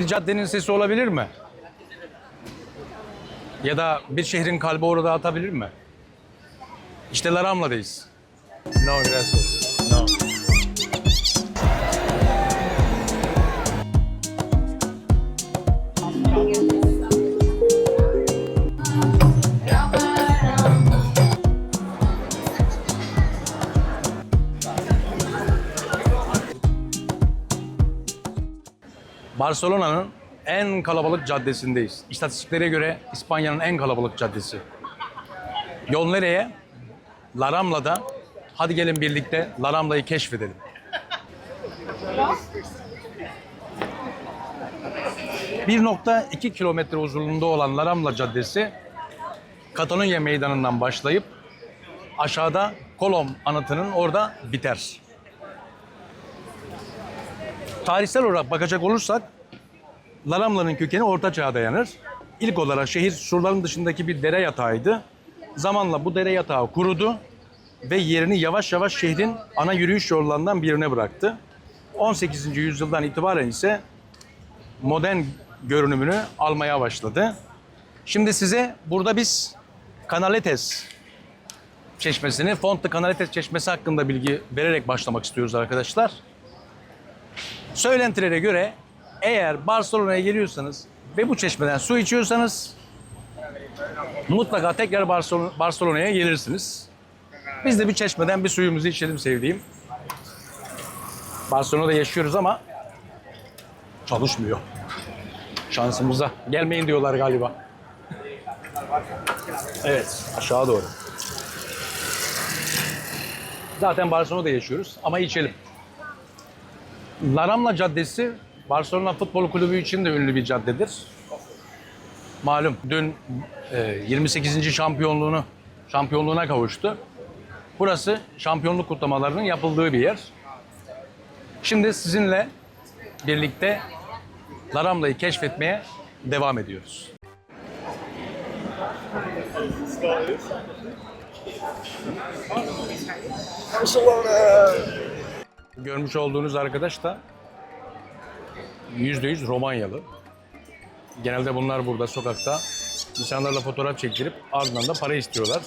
Bir caddenin sesi olabilir mi? Ya da bir şehrin kalbi orada atabilir mi? İşte La Rambla'dayız. No, gracias. No. Barcelona'nın en kalabalık caddesindeyiz. İstatistiklere göre İspanya'nın en kalabalık caddesi. Yol nereye? La Rambla'da. Hadi gelin birlikte La Rambla'yı keşfedelim. ...1,2 kilometre uzunluğunda olan La Rambla Caddesi... ...Katalunya Meydanı'ndan başlayıp... ...aşağıda Kolom anıtının orada biter. Tarihsel olarak bakacak olursak... La Rambla'nın kökeni Orta Çağ'a dayanır. İlk olarak şehir surların dışındaki bir dere yatağıydı. Zamanla bu dere yatağı kurudu ve yerini yavaş yavaş şehrin ana yürüyüş yollarından birine bıraktı. 18. yüzyıldan itibaren ise modern görünümünü almaya başladı. Şimdi size burada biz Canaletes çeşmesini, Font de Canaletes çeşmesi hakkında bilgi vererek başlamak istiyoruz arkadaşlar. Söylentilere göre eğer Barcelona'ya geliyorsanız ve bu çeşmeden su içiyorsanız mutlaka tekrar Barcelona'ya gelirsiniz. Biz de bir çeşmeden bir suyumuzu içelim sevdiğim. Barcelona'da yaşıyoruz ama çalışmıyor. Şansımıza. Gelmeyin diyorlar galiba. Evet, aşağı doğru. Zaten Barcelona'da yaşıyoruz ama içelim. La Rambla Caddesi Barcelona Futbol Kulübü için de ünlü bir caddedir. Malum dün 28. şampiyonluğuna kavuştu. Burası şampiyonluk kutlamalarının yapıldığı bir yer. Şimdi sizinle birlikte La Rambla'yı keşfetmeye devam ediyoruz. Görmüş olduğunuz arkadaş da %100 Romanyalı. Genelde bunlar burada sokakta insanlarla fotoğraf çektirip ardından da para istiyorlar.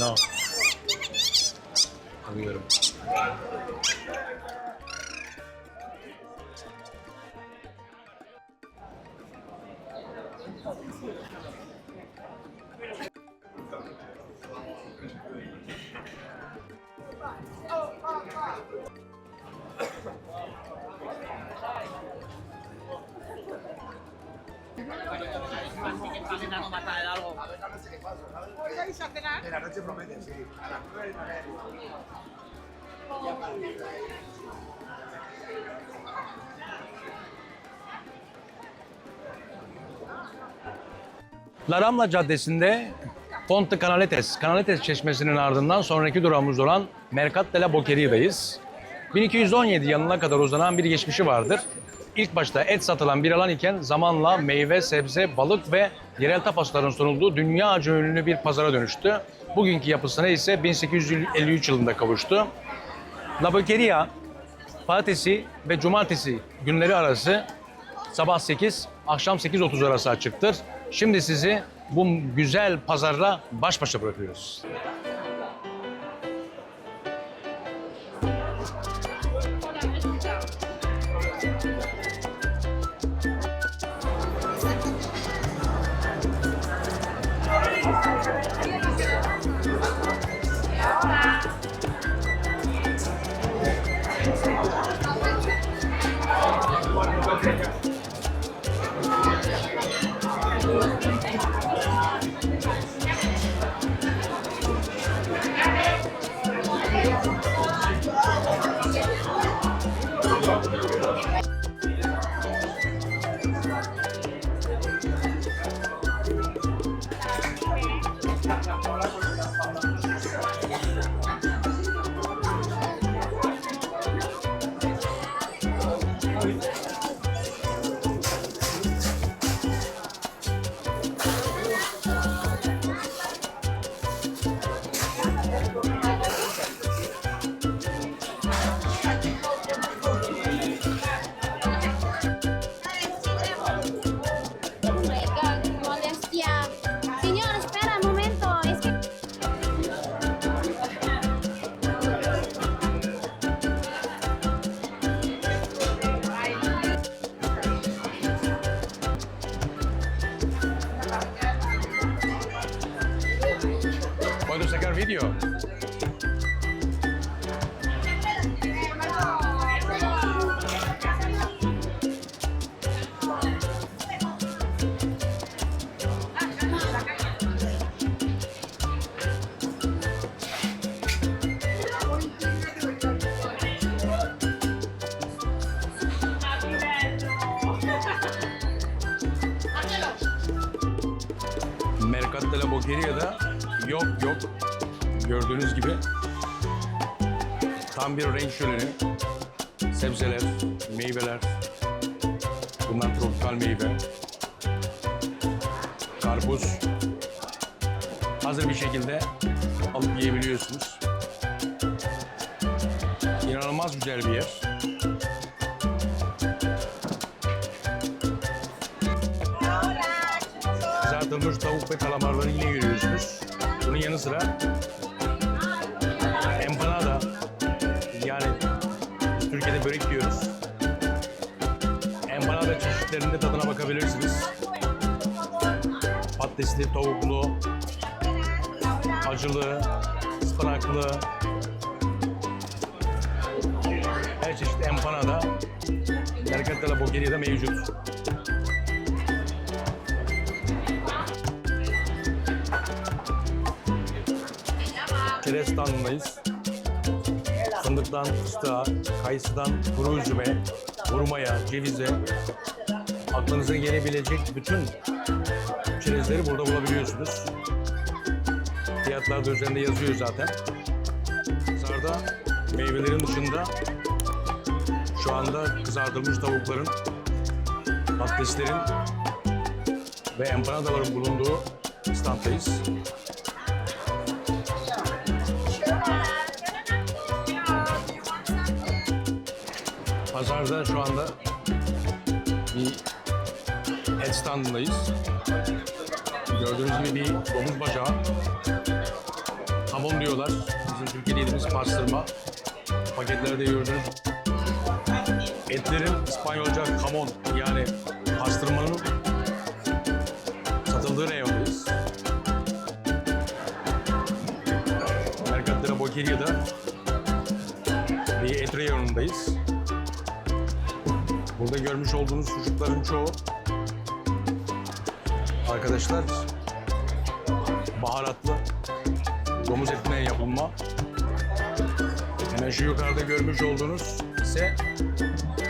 No. Anlıyorum. La noche promete, sí. A las 9 La Rambla Caddesi'nde Font de Canaletes çeşmesinin ardından sonraki durağımız olan Mercat de la Boqueria'dayız. 1217 yılına kadar uzanan bir geçmişi vardır. İlk başta et satılan bir alan iken zamanla meyve, sebze, balık ve yerel tapasların sunulduğu dünyaca ünlü bir pazara dönüştü. Bugünkü yapısına ise 1853 yılında kavuştu. La Boqueria, pazartesi ve cumartesi günleri arası sabah 8, akşam 8:30 arası açıktır. Şimdi sizi bu güzel pazarla baş başa bırakıyoruz. ¿Puedo sacar video? Mercat de la Boqueria'da yok. Gördüğünüz gibi tam bir renk şöleni. Sebzeler, meyveler. Bunlar tropikal meyve. Karpuz. Hazır bir şekilde alıp yiyebiliyorsunuz. İnanılmaz güzel bir yer. Kızartılmış tavuk ve kalamarları yine görüyorsunuz. Bunun yanı sıra empanada, yani Türkiye'de börek diyoruz. Empanada çeşitlerinde tadına bakabilirsiniz. Patatesli, tavuklu, acılı, ıspanaklı, her çeşit empanada Mercat de la Boqueria'da mevcut. Çerez standındayız. Fındıktan fıstığa, kayısıdan kuru üzüme, hurmaya, cevize, aklınıza gelebilecek bütün çerezleri burada bulabiliyorsunuz. Fiyatlar da üzerinde yazıyor zaten. Pazarda meyvelerin dışında şu anda kızartılmış tavukların, patateslerin ve empanadaların bulunduğu standdayız. Pazarda şu anda bir et standındayız. Gördüğünüz gibi bir domuz bacağı. Hamon diyorlar. Bizim Türkiye'de yediğimiz pastırma. Paketlerde gördüğünüz etlerin İspanyolca hamon, yani pastırmanın satıldığı reyondayız. Mercat de la Boqueria'da bir et reyonundayız. Burada görmüş olduğunuz sucukların çoğu arkadaşlar baharatlı domuz etinden yapılma. Hemen şu yukarıda görmüş olduğunuz ise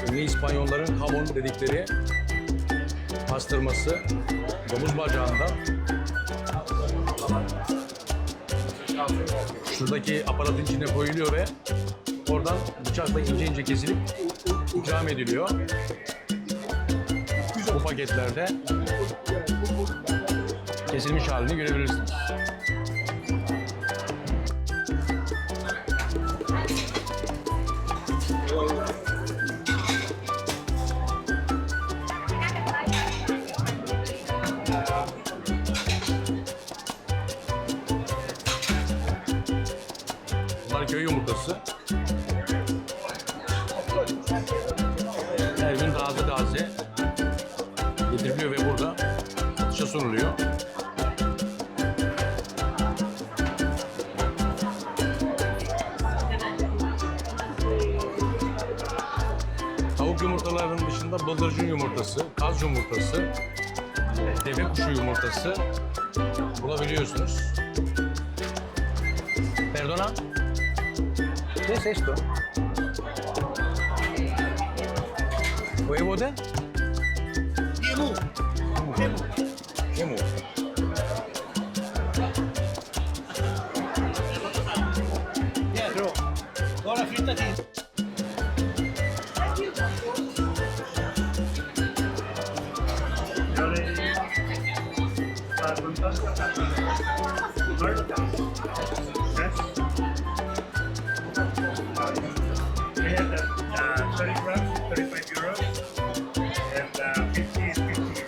ünlü İspanyolların hamon dedikleri pastırması domuz bacağından. Şuradaki aparatın içine koyuluyor ve oradan bıçakla ince ince kesilip ikram ediliyor. Bu paketlerde kesilmiş halini görebilirsiniz. Bunlar köy yumurtası. Her gün taze getiriliyor ve burada satışa sunuluyor. Tavuk yumurtalarının dışında bıldırcın yumurtası, kaz yumurtası, deve kuşu yumurtası bulabiliyorsunuz. Perdona? ¿Qué es esto? ¿Huevo de? Yemu. Yemu. Dietro. Con la frittatina. We have 30 grams, 35 euros, and 50 is 50 euros.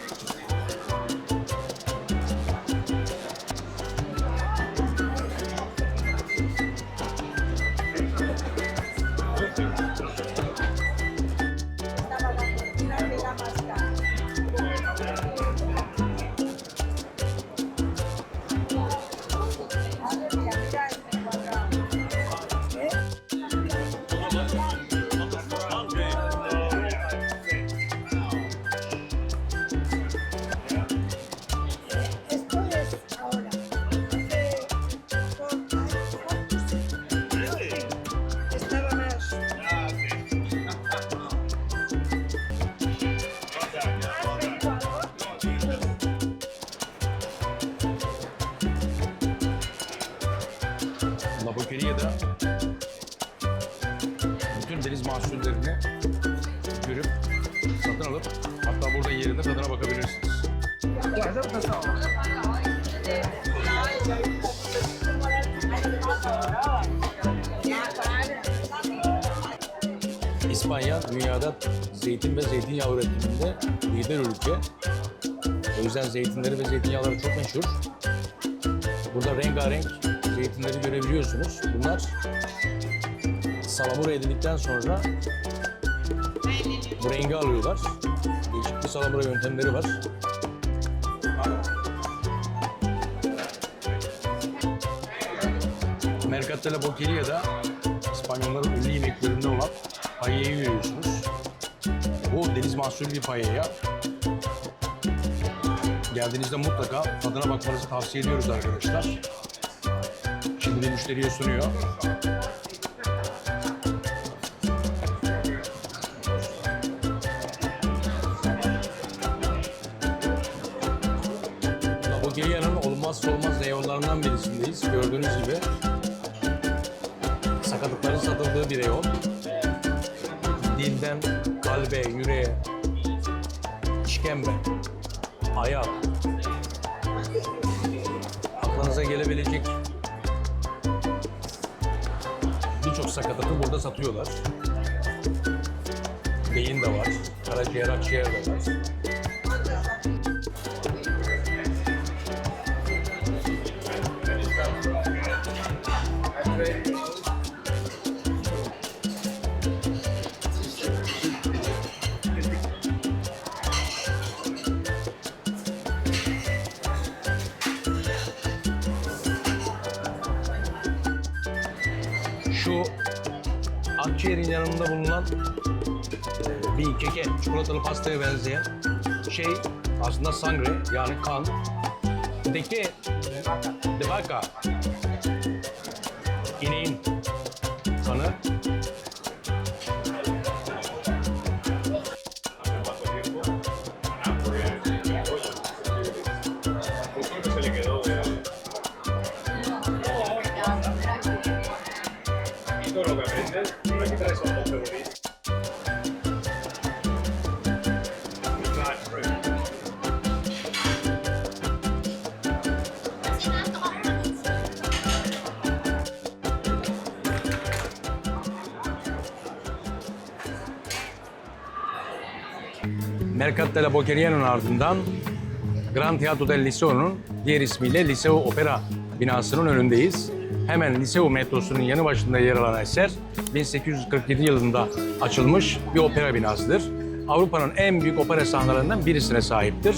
deniz mahsullerini görüp satın alıp hatta burada yerinde tadına bakabilirsiniz. İspanya dünyada zeytin ve zeytinyağı üretiminde lider ülke. O yüzden zeytinleri ve zeytinyağları çok meşhur. Burada rengarenk zeytinleri görebiliyorsunuz. Bunlar salamura edildikten sonra bu rengi alıyorlar. Değişik bir salamura yöntemleri var. Mercat de la Boqueria'da İspanyolların ünlü yemeklerinden olan paella'yı görüyorsunuz. Bu deniz mahsulü bir paella. Geldiğinizde mutlaka tadına bakmanızı tavsiye ediyoruz arkadaşlar. Şimdi de müşteriye sunuyor. La Boqueria'nın olmazsa olmaz reyonlarından birisindeyiz. Gördüğünüz gibi sakatlıkların satıldığı bir reyon. Dilden kalbe, yüreğe, işkembe, ayak, aklınıza gelebilecek birçok sakatatı burada satıyorlar. Beyin de var, karaciğer, akciğer de var. Şu akciğerin yanında bulunan bir keke, çikolatalı pastaya benzeyen şey aslında sangre yani kan. De que? De vaca. İneğin kanı. Mercat de la Boqueria'nın ardından Gran Teatro del Liceo'nun diğer ismiyle Liceo Opera binasının önündeyiz. Hemen Liceo metrosunun yanı başında yer alan eser 1847 yılında açılmış bir opera binasıdır. Avrupa'nın en büyük opera sahnelerinden birisine sahiptir.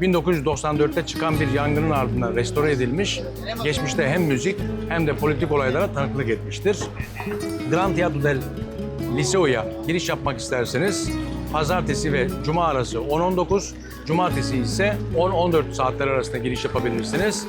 1994'te çıkan bir yangının ardından restore edilmiş, geçmişte hem müzik hem de politik olaylara tanıklık etmiştir. Gran Teatro del Liceo'ya giriş yapmak isterseniz pazartesi ve cuma arası 10-19, cumartesi ise 10-14 saatler arasında giriş yapabilirsiniz.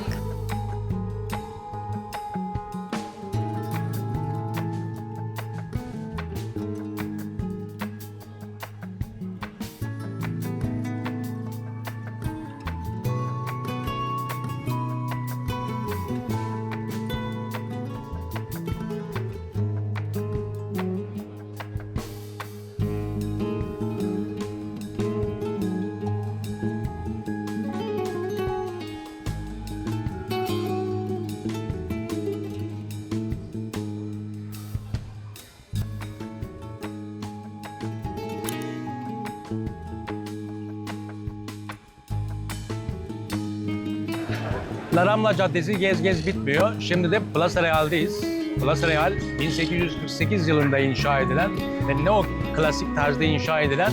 La Rambla Caddesi gez bitmiyor. Şimdi de Plaza Real'deyiz. Plaza Real 1848 yılında inşa edilen ve neoklasik tarzda inşa edilen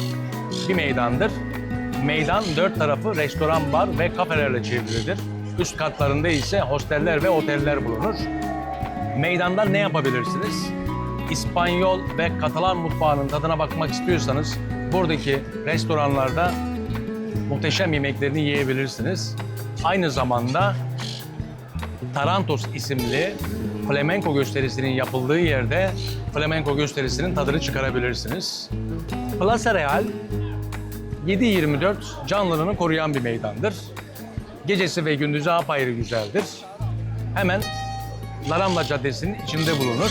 bir meydandır. Meydan dört tarafı restoran, bar ve kafelerle çevrilidir. Üst katlarında ise hosteller ve oteller bulunur. Meydanda ne yapabilirsiniz? İspanyol ve Katalan mutfağının tadına bakmak istiyorsanız buradaki restoranlarda muhteşem yemeklerini yiyebilirsiniz. Aynı zamanda Tarantos isimli flamenco gösterisinin yapıldığı yerde flamenco gösterisinin tadını çıkarabilirsiniz. Plaza Real 7/24 canlılığını koruyan bir meydandır. Gecesi ve gündüzü apayrı güzeldir. Hemen La Rambla Caddesi'nin içinde bulunur.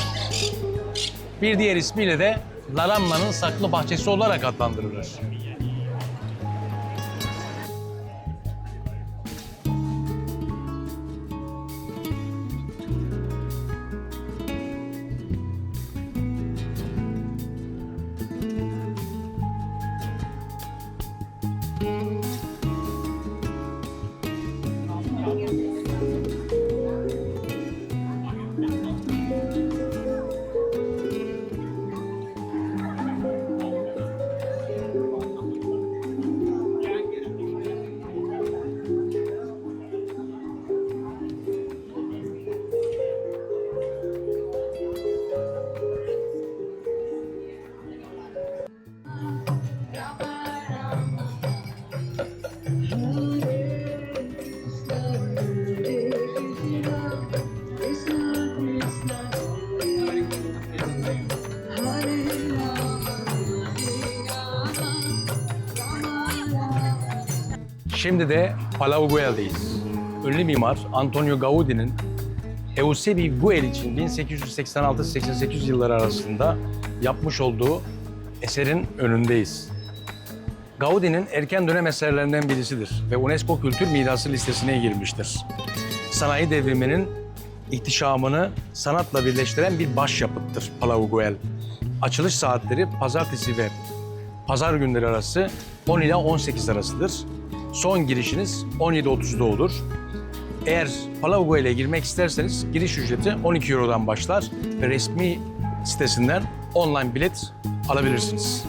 Bir diğer ismiyle de La Rambla'nın saklı bahçesi olarak adlandırılır. Şimdi de Palaugüel'deyiz. Ünlü mimar Antonio Gaudi'nin Eusebi Güell için 1886-88 yılları arasında yapmış olduğu eserin önündeyiz. Gaudi'nin erken dönem eserlerinden birisidir ve UNESCO Kültür Mirası listesine girmiştir. Sanayi devriminin ihtişamını sanatla birleştiren bir başyapıttır Palaugüel. Açılış saatleri pazartesi ve pazar günleri arası 10 ila 18 arasıdır. Son girişiniz 17.30'da olur. Eğer Palaugüel'e girmek isterseniz giriş ücreti 12 Euro'dan başlar ve resmi sitesinden online bilet alabilirsiniz.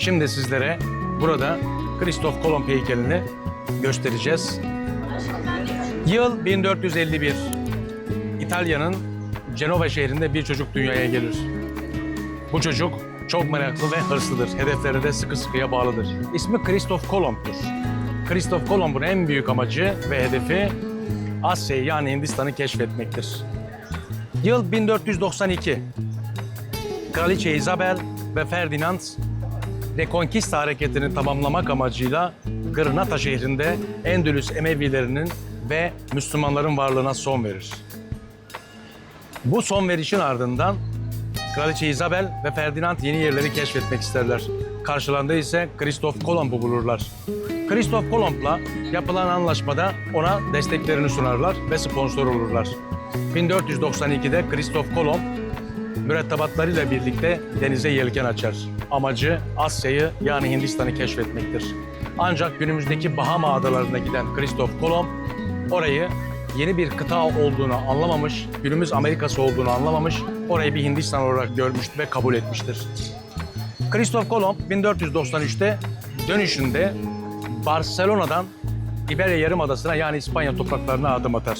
Şimdi sizlere burada Christoph Kolomb heykelini göstereceğiz. Yıl 1451. İtalya'nın Cenova şehrinde bir çocuk dünyaya gelir. Bu çocuk çok meraklı ve hırslıdır. Hedeflerine de sıkı sıkıya bağlıdır. İsmi Christoph Kolomb'dur. Christoph Kolomb'un en büyük amacı ve hedefi Asya'yı yani Hindistan'ı keşfetmektir. Yıl 1492. Kraliçe Isabel ve Ferdinand Reconquista hareketini tamamlamak amacıyla Granada şehrinde Endülüs Emevilerinin ve Müslümanların varlığına son verir. Bu son verişin ardından Kraliçe Isabel ve Ferdinand yeni yerleri keşfetmek isterler. Karşılarında ise Christoph Kolomb'u bulurlar. Christoph Kolomb'la yapılan anlaşmada ona desteklerini sunarlar ve sponsor olurlar. 1492'de Christoph Kolomb mürettebatlarıyla birlikte denize yelken açar. Amacı Asya'yı yani Hindistan'ı keşfetmektir. Ancak günümüzdeki Bahama adalarına giden Christoph Kolomb orayı yeni bir kıta olduğunu anlamamış, günümüz Amerika'sı olduğunu anlamamış, orayı bir Hindistan olarak görmüştür ve kabul etmiştir. Christoph Kolomb 1493'te dönüşünde Barcelona'dan İberya Yarımadası'na yani İspanya topraklarına adım atar.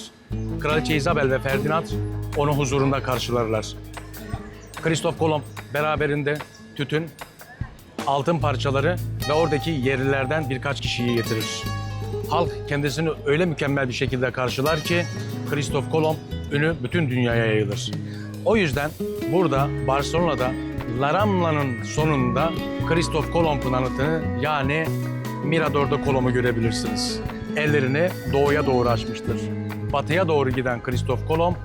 Kraliçe Isabel ve Ferdinand onu huzurunda karşılarlar. Christoph Kolomb beraberinde tütün, altın parçaları ve oradaki yerlilerden birkaç kişiyi getirir. Halk kendisini öyle mükemmel bir şekilde karşılar ki Christoph Kolomb ünü bütün dünyaya yayılır. O yüzden burada Barcelona'da La Rambla'nın sonunda Christoph Kolomb'un anıtını yani Mirador de Colomb'u görebilirsiniz. Ellerini doğuya doğru açmıştır. Batıya doğru giden Christoph Kolomb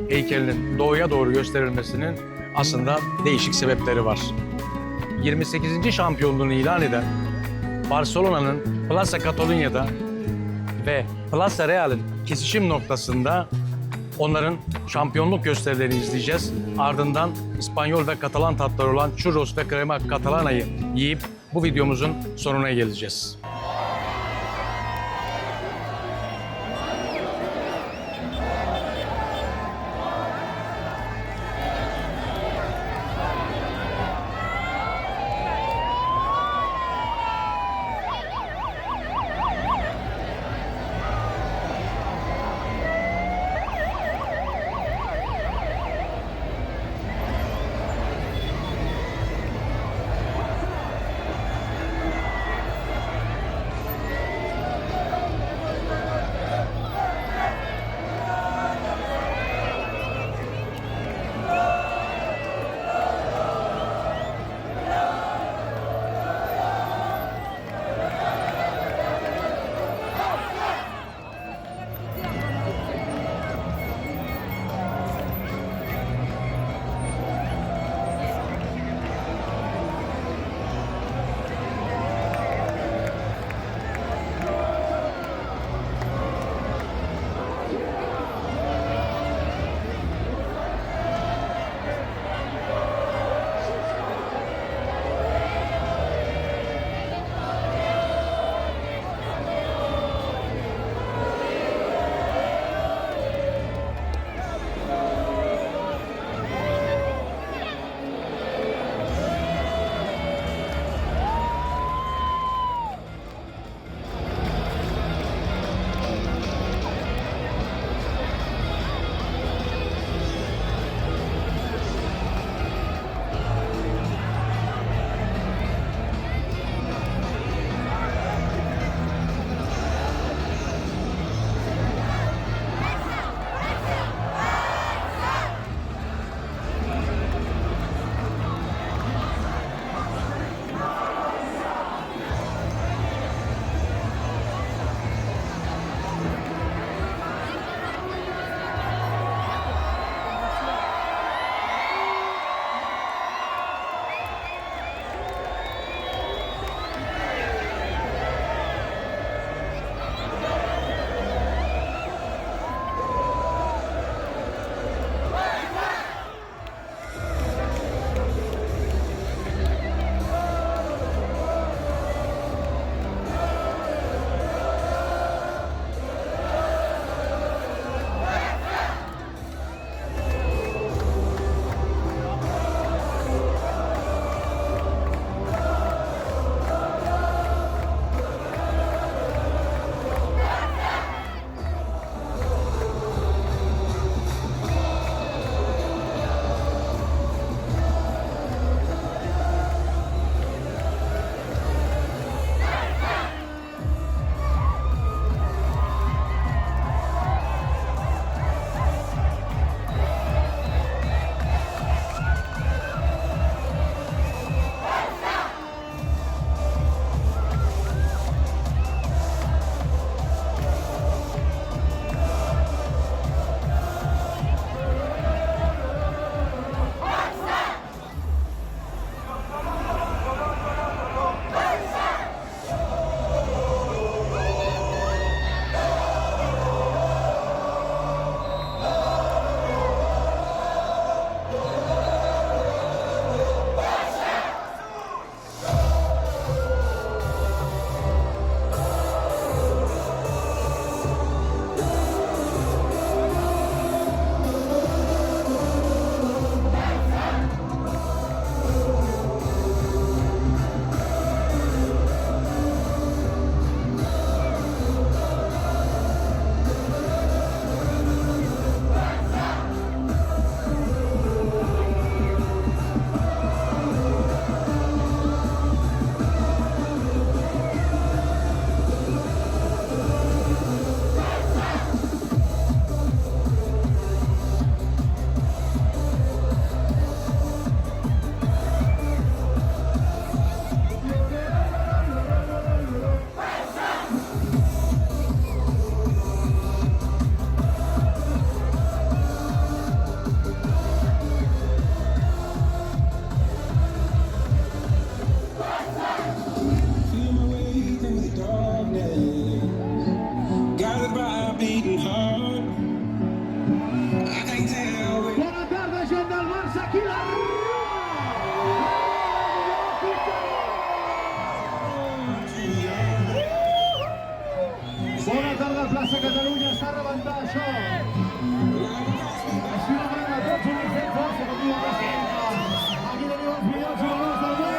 heykelinin doğuya doğru gösterilmesinin aslında değişik sebepleri var. 28. şampiyonluğunu ilan eden Barcelona'nın Plaza Catalunya'da ve Plaza Real'in kesişim noktasında onların şampiyonluk gösterilerini izleyeceğiz. Ardından İspanyol ve Katalan tatları olan churros ve crema catalana'yı yiyip bu videomuzun sonuna geleceğiz. Plaça Catalunya està a rebentar això. Així demana tots els defenses que continuen passant. Aquí teniu els millors jugadors del món.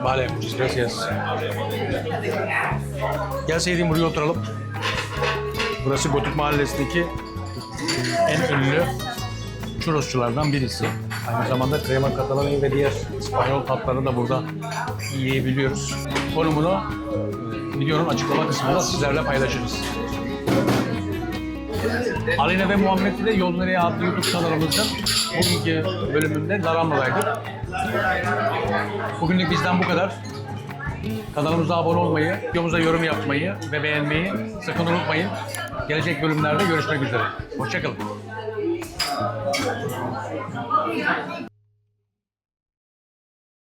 Vale, muchas gracias. Gel sevdiğim buraya oturalım. Burası Gotik Mahallesi'ndeki en ünlü churrosçulardan birisi. Aynı zamanda krema catalana ve diğer İspanyol tatlarını da burada yiyebiliyoruz. Konumunu videonun açıklama kısmında sizlerle paylaşırız. Aleyna ve Muhammed ile Yol Nereye adlı YouTube kanalımızın bugünkü bölümünde Daramlı'daydık. Bugünlük bizden bu kadar. Kanalımıza abone olmayı, videomuza yorum yapmayı ve beğenmeyi sakın unutmayın. Gelecek bölümlerde görüşmek üzere. Hoşça kalın.